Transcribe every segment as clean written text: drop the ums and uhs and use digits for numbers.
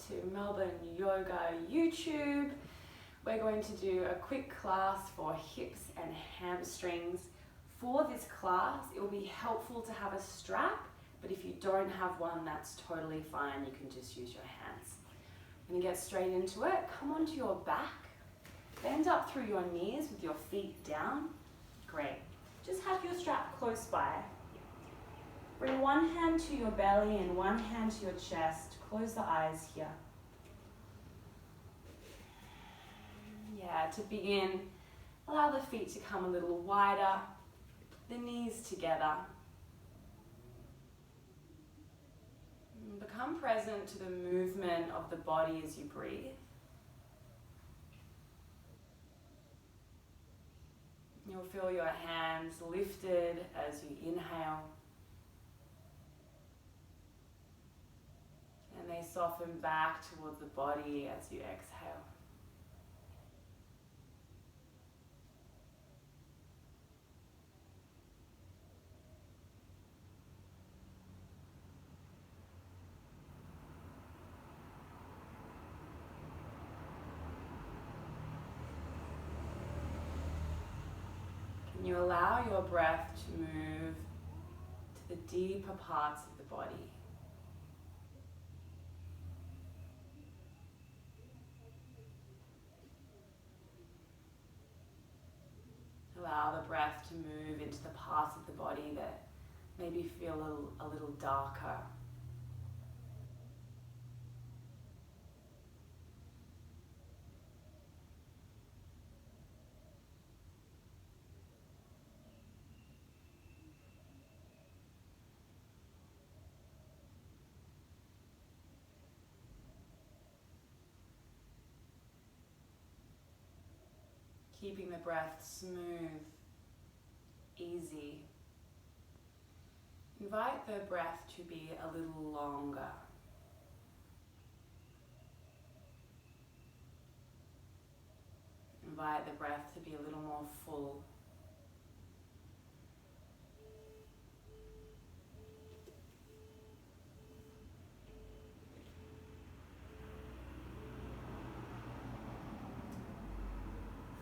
to Melbourne Yoga YouTube. We're going to do a quick class for hips and hamstrings. For this class, it will be helpful to have a strap, but if you don't have one, that's totally fine. You can just use your hands. I'm going to get straight into it. Come onto your back. Bend up through your knees with your feet down. Great. Just have your strap close by. Bring one hand to your belly and one hand to your chest. Close the eyes here. Yeah, to begin, allow the feet to come a little wider, the knees together. Become present to the movement of the body as you breathe. You'll feel your hands lifted as you inhale. And they soften back towards the body as you exhale. Can you allow your breath to move to the deeper parts of the body? Allow the breath to move into the parts of the body that maybe feel a little darker. Keeping the breath smooth, easy. Invite the breath to be a little longer. Invite the breath to be a little more full.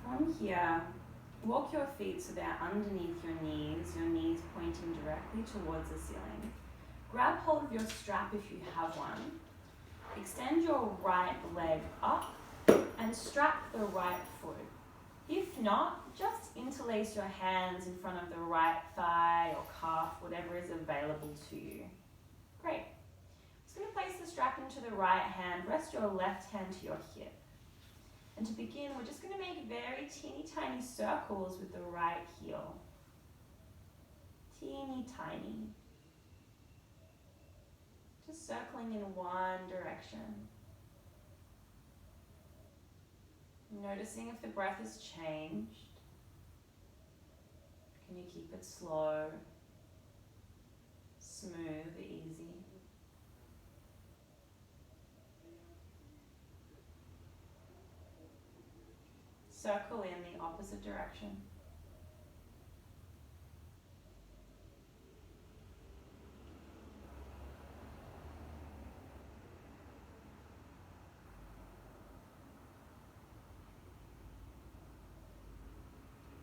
From here, walk your feet so they're underneath your knees pointing directly towards the ceiling. Grab hold of your strap if you have one. Extend your right leg up and strap the right foot. If not, just interlace your hands in front of the right thigh or calf, whatever is available to you. Great. I'm just going to place the strap into the right hand. Rest your left hand to your hip. And to begin, we're just going to make very teeny tiny circles with the right heel. Teeny tiny. Just circling in one direction. Noticing if the breath has changed. Can you keep it slow, smooth, easy? Circle in the opposite direction.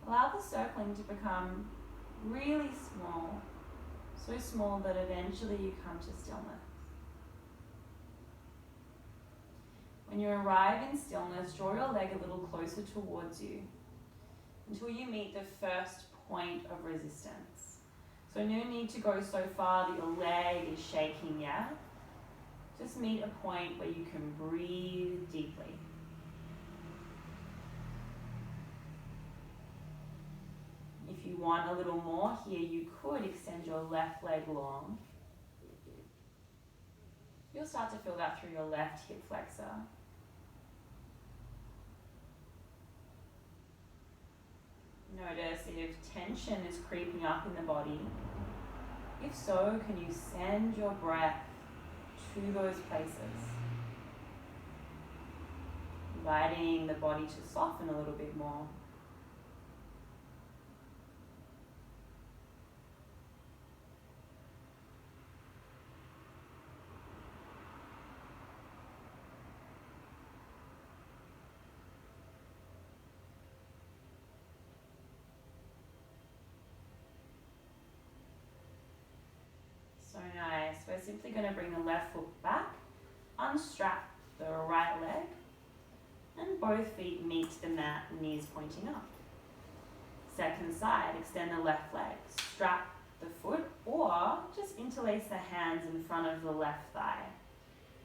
Allow the circling to become really small, so small that eventually you come to stillness. When you arrive in stillness, draw your leg a little closer towards you until you meet the first point of resistance. So no need to go so far that your leg is shaking yet. Just meet a point where you can breathe deeply. If you want a little more here, you could extend your left leg long. You'll start to feel that through your left hip flexor. Notice if tension is creeping up in the body. If so, can you send your breath to those places? Inviting the body to soften a little bit more. simply going to bring the left foot back, unstrap the right leg, and both feet meet the mat, knees pointing up. Second side, extend the left leg, strap the foot, or just interlace the hands in front of the left thigh.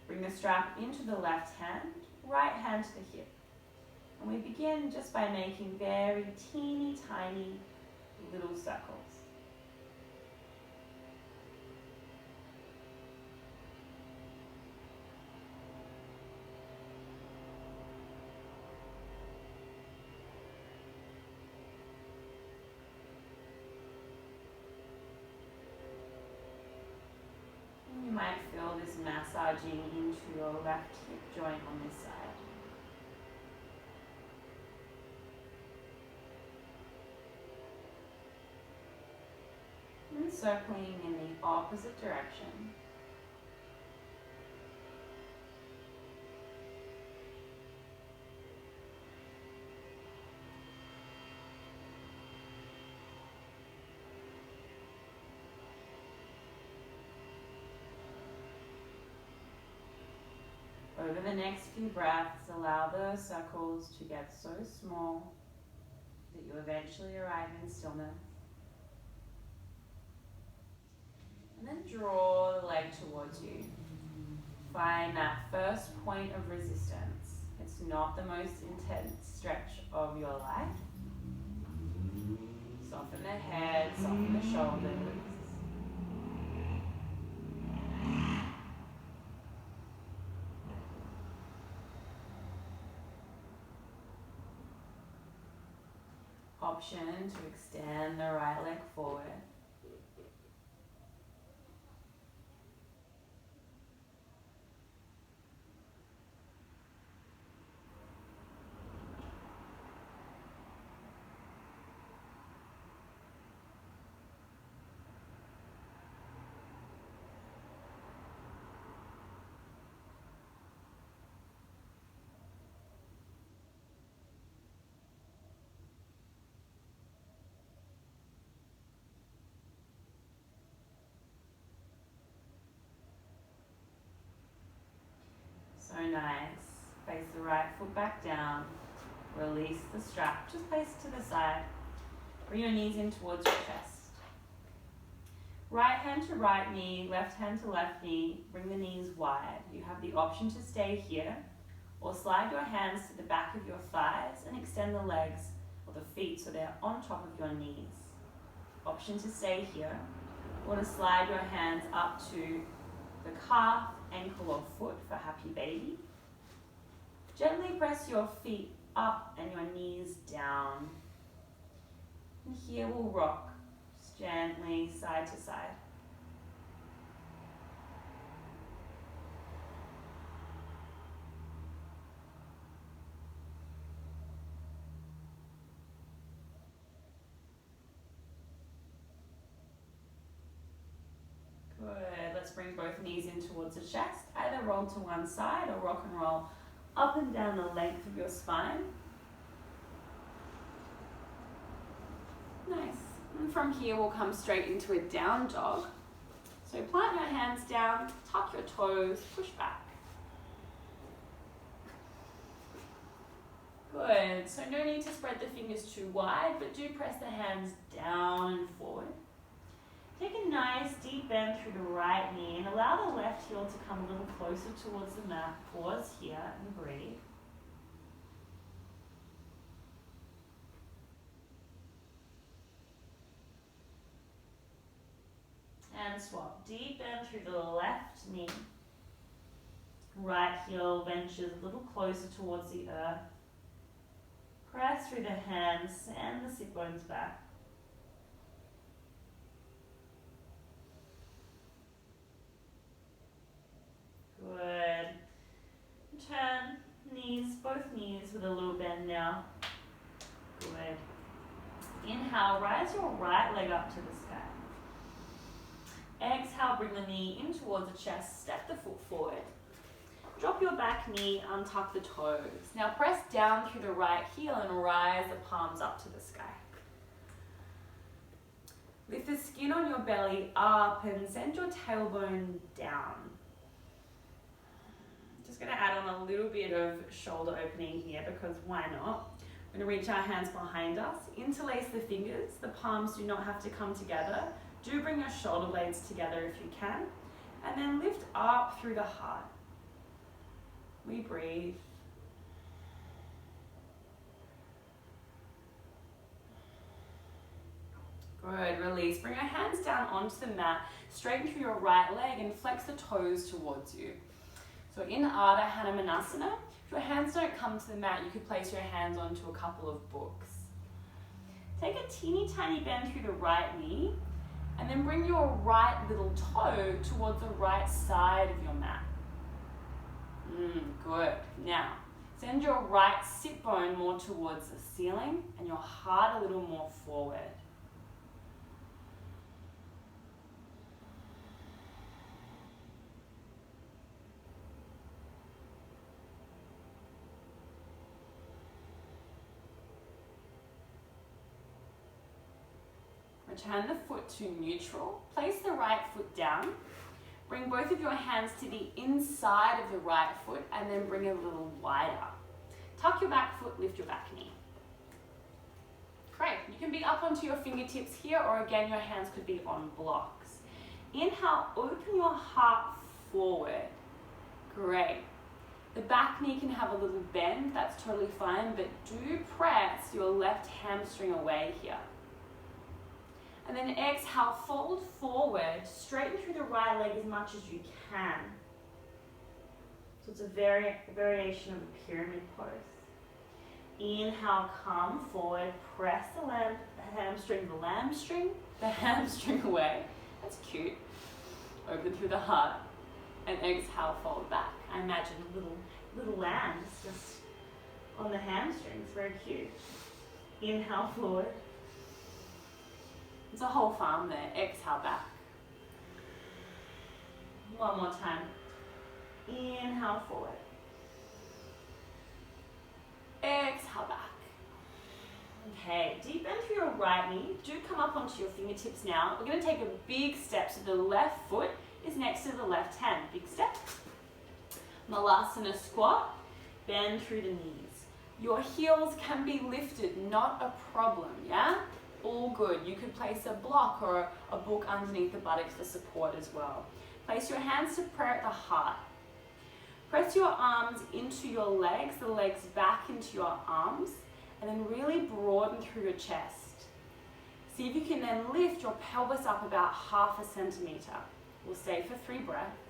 Bring the strap into the left hand, right hand to the hip. And we begin just by making very teeny tiny little circles. You might feel this massaging into your left hip joint on this side. And circling in the opposite direction. Over the next few breaths, allow the circles to get so small that you eventually arrive in stillness. And then draw the leg towards you. Find that first point of resistance. It's not the most intense stretch of your life. Soften the head, soften the shoulders. Option to extend the right leg forward. So nice. Face the right foot back down. Release the strap. Just place it to the side. Bring your knees in towards your chest. Right hand to right knee, left hand to left knee. Bring the knees wide. You have the option to stay here or slide your hands to the back of your thighs and extend the legs or the feet so they're on top of your knees. Option to stay here or to slide your hands up to the calf, ankle or foot for happy baby. Gently press your feet up and your knees down. And here we'll rock just gently side to side. Good. Let's bring both knees in towards the chest. Either roll to one side or rock and roll up and down the length of your spine. Nice. And from here we'll come straight into a down dog. So plant your hands down, tuck your toes, push back. Good. So no need to spread the fingers too wide, but do press the hands down and forward. Take a nice deep bend through the right knee and allow the left heel to come a little closer towards the mat. Pause here and breathe. And swap. Deep bend through the left knee. Right heel ventures a little closer towards the earth. Press through the hands, sand the sit bones back. Good. Turn knees, both knees with a little bend now. Good. Inhale, rise your right leg up to the sky. Exhale, bring the knee in towards the chest, step the foot forward. Drop your back knee, untuck the toes. Now press down through the right heel and rise the palms up to the sky. Lift the skin on your belly up and send your tailbone down. Just going to add on a little bit of shoulder opening here because why not? We're going to reach our hands behind us, interlace the fingers. The palms do not have to come together. Do bring your shoulder blades together if you can. And then lift up through the heart. We breathe. Good, release. Bring our hands down onto the mat. Straighten through your right leg and flex the toes towards you. So in Ardha Hanumanasana, if your hands don't come to the mat, you could place your hands onto a couple of books. Take a teeny tiny bend through the right knee and then bring your right little toe towards the right side of your mat. Good. Now, send your right sit bone more towards the ceiling and your heart a little more forward. Return the foot to neutral. Place the right foot down. Bring both of your hands to the inside of the right foot and then bring it a little wider. Tuck your back foot, lift your back knee. Great. You can be up onto your fingertips here, or again, your hands could be on blocks. Inhale, open your heart forward. Great. The back knee can have a little bend, that's totally fine, but do press your left hamstring away here. And then exhale, fold forward, straighten through the right leg as much as you can. So it's a variation of a pyramid pose. Inhale, come forward, press the hamstring away. That's cute. Open through the heart. And exhale, fold back. I imagine little lambs just on the hamstrings, very cute. Inhale, forward. There's a whole farm there. Exhale back. One more time. Inhale forward. Exhale back. Okay, deep bend through your right knee. Do come up onto your fingertips now. We're going to take a big step. So the left foot is next to the left hand. Big step. Malasana squat. Bend through the knees. Your heels can be lifted, not a problem, yeah? All good. You could place a block or a book underneath the buttocks for support as well. Place your hands to prayer at the heart. Press your arms into your legs, the legs back into your arms, and then really broaden through your chest. See if you can then lift your pelvis up about 1/2 centimeter. We'll stay for 3 breaths.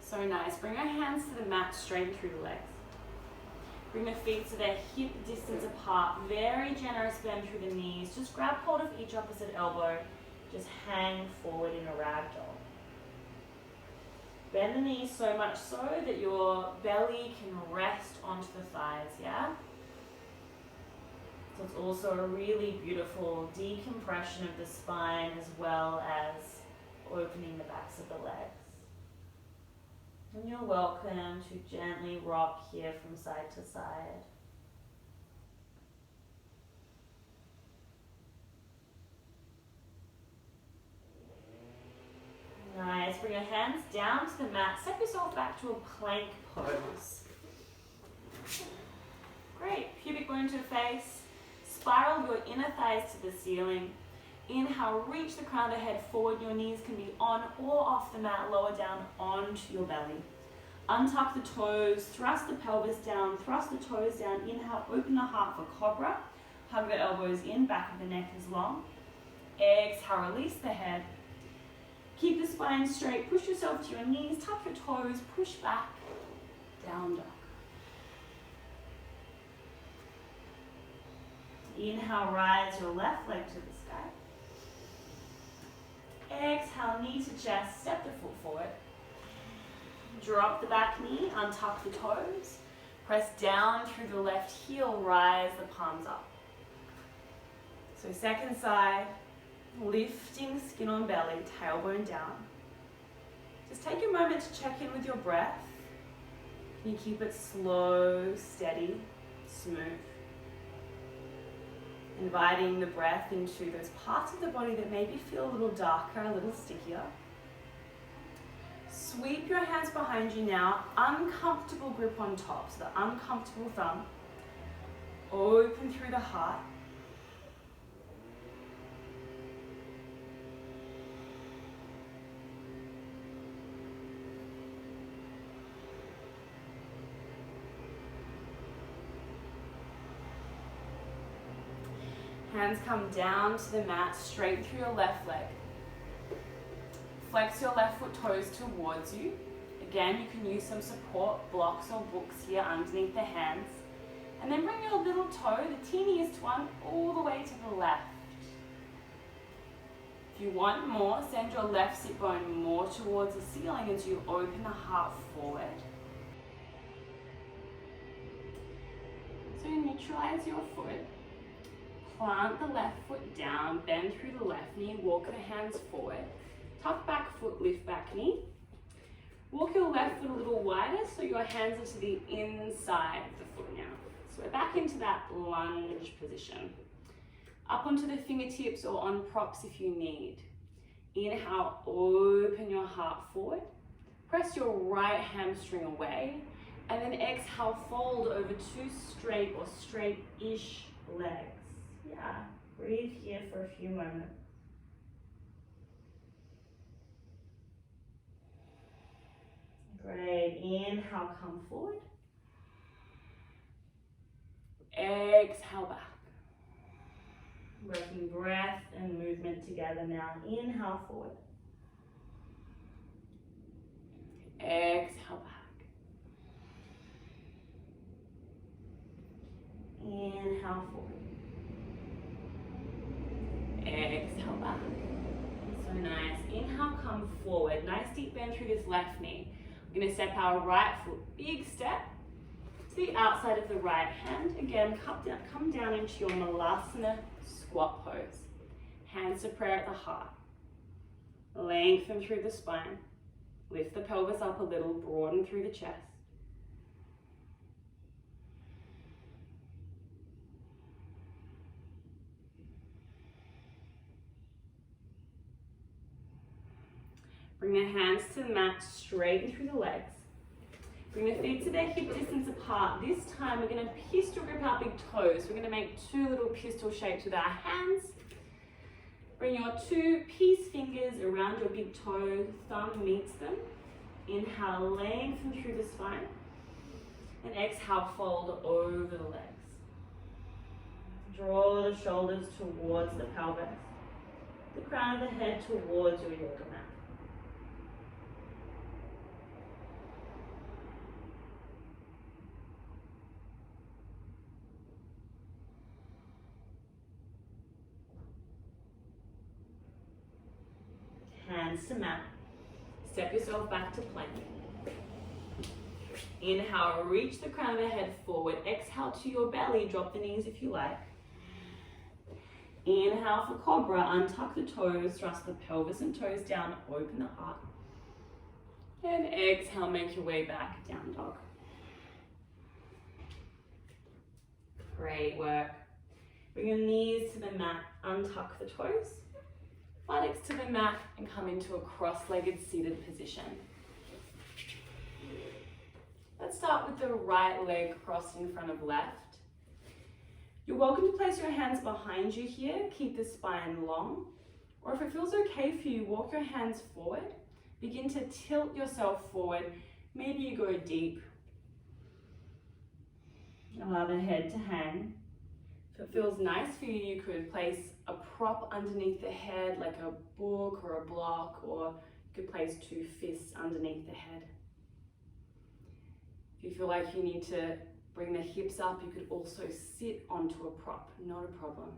So nice. Bring your hands to the mat, straighten through the legs. Bring the feet so they're hip distance apart. Very generous bend through the knees. Just grab hold of each opposite elbow. Just hang forward in a ragdoll. Bend the knees so much so that your belly can rest onto the thighs, yeah? So it's also a really beautiful decompression of the spine as well as opening the backs of the legs. And you're welcome to gently rock here from side to side. Nice. Bring your hands down to the mat. Step yourself back to a plank pose. Great. Pubic bone to the face. Spiral your inner thighs to the ceiling. Inhale, reach the crown of the head forward. Your knees can be on or off the mat, lower down onto your belly. Untuck the toes, thrust the pelvis down, thrust the toes down. Inhale, open the heart for cobra. Hug the elbows in, back of the neck is long. Exhale, release the head. Keep the spine straight, push yourself to your knees, tuck your toes, push back, down dog. Inhale, rise your left leg to the sky. Exhale, knee to chest, step the foot forward. Drop the back knee, untuck the toes. Press down through the left heel, rise the palms up. So second side, lifting skin on belly, tailbone down. Just take a moment to check in with your breath. Can you keep it slow, steady, smooth? Inviting the breath into those parts of the body that maybe feel a little darker, a little stickier. Sweep your hands behind you now, uncomfortable grip on top, so the uncomfortable thumb. Open through the heart. Hands come down to the mat, straight through your left leg. Flex your left foot toes towards you. Again, you can use some support blocks or books here underneath the hands. And then bring your little toe, the teeniest one, all the way to the left. If you want more, send your left sit bone more towards the ceiling as you open the heart forward. So neutralize your foot. Plant the left foot down, bend through the left knee, walk the hands forward. Tuck back foot, lift back knee. Walk your left foot a little wider so your hands are to the inside of the foot now. So we're back into that lunge position. Up onto the fingertips or on props if you need. Inhale, open your heart forward. Press your right hamstring away. And then exhale, fold over two straight or straight-ish legs. Yeah, breathe here for a few moments. Great, inhale, come forward. Exhale back. Working breath and movement together now. Inhale forward. Exhale back. Inhale forward. Exhale back. So nice. Inhale, come forward. Nice deep bend through this left knee. We're going to step our right foot, big step, to the outside of the right hand. Again, come down into your Malasana squat pose. Hands to prayer at the heart. Lengthen through the spine. Lift the pelvis up a little, broaden through the chest. Bring the hands to the mat, straighten through the legs. Bring the feet to their hip distance apart. This time we're going to pistol grip our big toes. We're going to make two little pistol shapes with our hands. Bring your two peace fingers around your big toe, thumb meets them. Inhale, lengthen through the spine. And exhale, fold over the legs. Draw the shoulders towards the pelvis. The crown of the head towards your yoga mat. Hands to mat. Step yourself back to plank. Inhale, reach the crown of the head forward. Exhale to your belly. Drop the knees if you like. Inhale for cobra. Untuck the toes. Thrust the pelvis and toes down. Open the heart. And exhale, make your way back. Down dog. Great work. Bring your knees to the mat. Untuck the toes. Buttocks to the mat and come into a cross-legged seated position. Let's start with the right leg crossed in front of left. You're welcome to place your hands behind you here. Keep the spine long. Or if it feels okay for you, walk your hands forward. Begin to tilt yourself forward. Maybe you go deep. Allow the head to hang. If it feels nice for you, you could place a prop underneath the head, like a book or a block, or you could place two fists underneath the head. If you feel like you need to bring the hips up, you could also sit onto a prop, not a problem.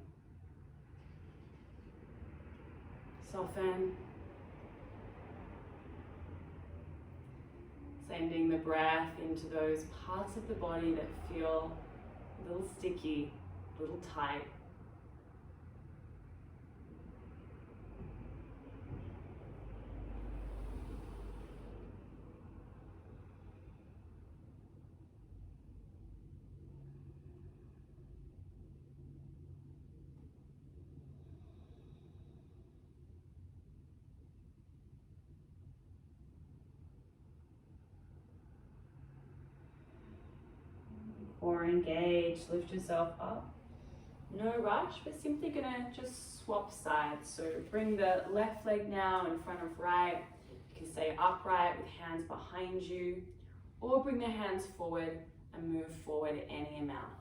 Soften. Sending the breath into those parts of the body that feel a little sticky, a little tight. or engage. Lift yourself up. No rush, we're simply gonna just swap sides. So bring the left leg now in front of right. You can stay upright with hands behind you, or bring the hands forward and move forward any amount.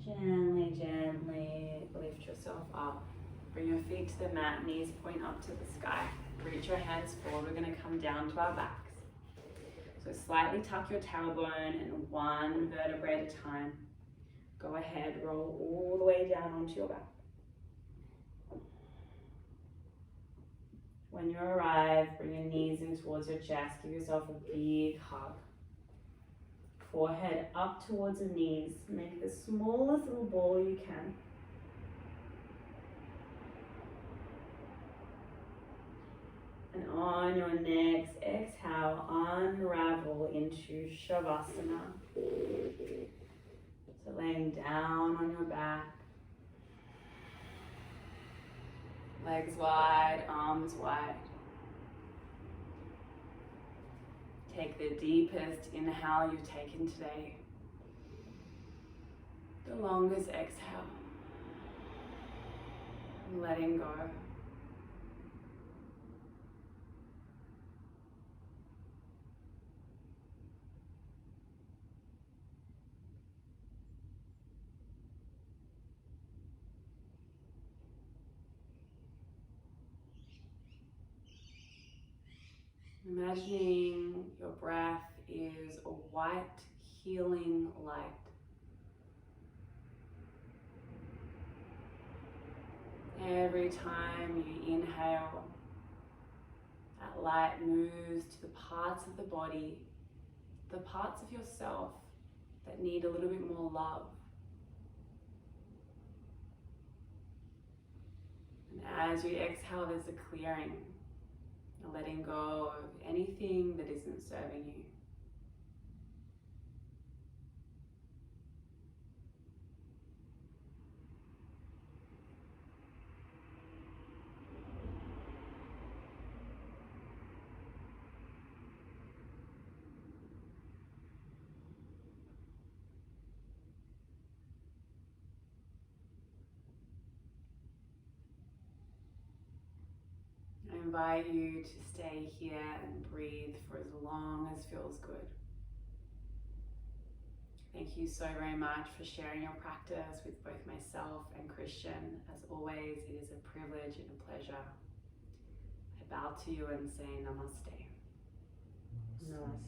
Gently, gently lift yourself up. Bring your feet to the mat, knees point up to the sky. Reach your hands forward. We're going to come down to our backs. So slightly tuck your tailbone and one vertebrae at a time. Go ahead, roll all the way down onto your back. When you arrive, bring your knees in towards your chest. Give yourself a big hug. Forehead up towards the knees. Make the smallest little ball you can. And on your next exhale, unravel into Shavasana. So laying down on your back. Legs wide, arms wide. Take the deepest inhale you've taken today. The longest exhale. And letting go. Imagining your breath is a white, healing light. Every time you inhale, that light moves to the parts of the body, the parts of yourself that need a little bit more love. And as you exhale, there's a clearing. Letting go of anything that isn't serving you. I invite you to stay here and breathe for as long as feels good. Thank you so very much for sharing your practice with both myself and Christian. As always, it is a privilege and a pleasure. I bow to you and say namaste. Namaste. Namaste.